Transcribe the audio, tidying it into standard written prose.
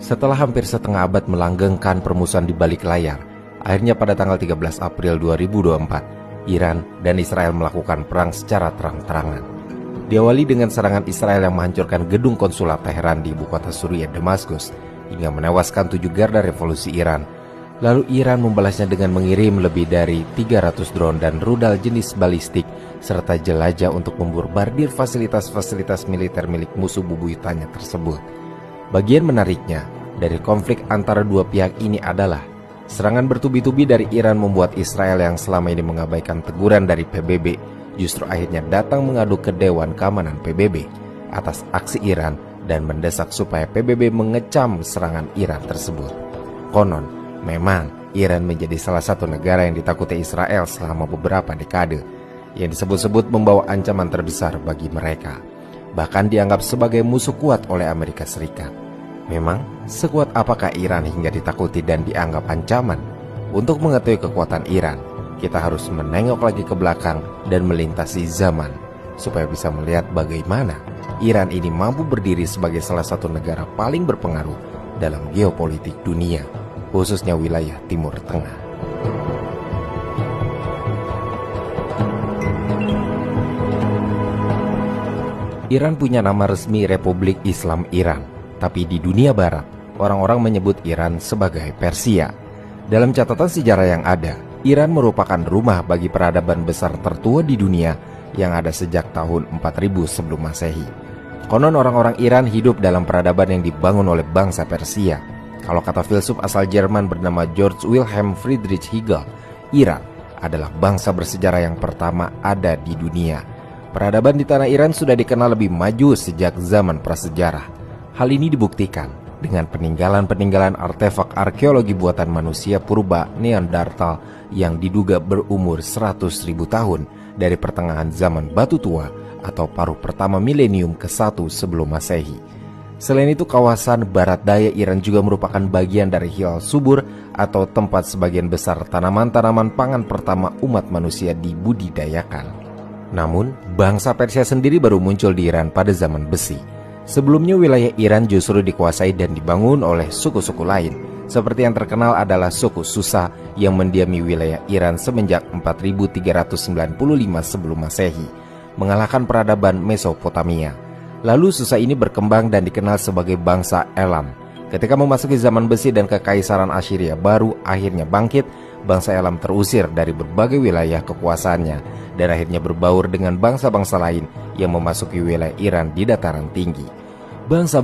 Setelah hampir setengah abad melanggengkan permusuhan di balik layar, akhirnya pada tanggal 13 April 2024, Iran dan Israel melakukan perang secara terang-terangan. Diawali dengan serangan Israel yang menghancurkan gedung konsulat Teheran di ibu kota Suriah, Damaskus, hingga menewaskan 7 garda revolusi Iran. Lalu Iran membalasnya dengan mengirim lebih dari 300 drone dan rudal jenis balistik serta jelajah untuk memborbardir fasilitas-fasilitas militer milik musuh bebuyutannya tersebut. Bagian menariknya dari konflik antara dua pihak ini adalah serangan bertubi-tubi dari Iran membuat Israel yang selama ini mengabaikan teguran dari PBB justru akhirnya datang mengadu ke Dewan Keamanan PBB atas aksi Iran dan mendesak supaya PBB mengecam serangan Iran tersebut. Konon, memang Iran menjadi salah satu negara yang ditakuti Israel selama beberapa dekade, yang disebut-sebut membawa ancaman terbesar bagi mereka. Bahkan dianggap sebagai musuh kuat oleh Amerika Serikat. Memang, sekuat apakah Iran hingga ditakuti dan dianggap ancaman? Untuk mengetahui kekuatan Iran, kita harus menengok lagi ke belakang dan melintasi zaman, supaya bisa melihat bagaimana Iran ini mampu berdiri sebagai salah satu negara paling berpengaruh dalam geopolitik dunia, khususnya wilayah Timur Tengah. Iran punya nama resmi Republik Islam Iran, tapi di dunia barat, orang-orang menyebut Iran sebagai Persia. Dalam catatan sejarah yang ada, Iran merupakan rumah bagi peradaban besar tertua di dunia yang ada sejak tahun 4000 sebelum Masehi. Konon orang-orang Iran hidup dalam peradaban yang dibangun oleh bangsa Persia. Kalau kata filsuf asal Jerman bernama Georg Wilhelm Friedrich Hegel, Iran adalah bangsa bersejarah yang pertama ada di dunia. Peradaban di tanah Iran sudah dikenal lebih maju sejak zaman prasejarah. Hal ini dibuktikan dengan peninggalan-peninggalan artefak arkeologi buatan manusia purba Neanderthal yang diduga berumur 100.000 tahun dari pertengahan zaman batu tua atau paruh pertama milenium ke-1 sebelum Masehi. Selain itu, kawasan barat daya Iran juga merupakan bagian dari Hilal Subur atau tempat sebagian besar tanaman-tanaman pangan pertama umat manusia dibudidayakan. Namun, bangsa Persia sendiri baru muncul di Iran pada zaman besi. Sebelumnya wilayah Iran justru dikuasai dan dibangun oleh suku-suku lain. Seperti yang terkenal adalah suku Susa yang mendiami wilayah Iran semenjak 4395 sebelum Masehi, mengalahkan peradaban Mesopotamia. Lalu Susa ini berkembang dan dikenal sebagai bangsa Elam. Ketika memasuki zaman besi dan kekaisaran Assyria baru akhirnya bangkit, bangsa Elam terusir dari berbagai wilayah kekuasaannya dan akhirnya berbaur dengan bangsa-bangsa lain yang memasuki wilayah Iran di dataran tinggi. Bangsa-bangsa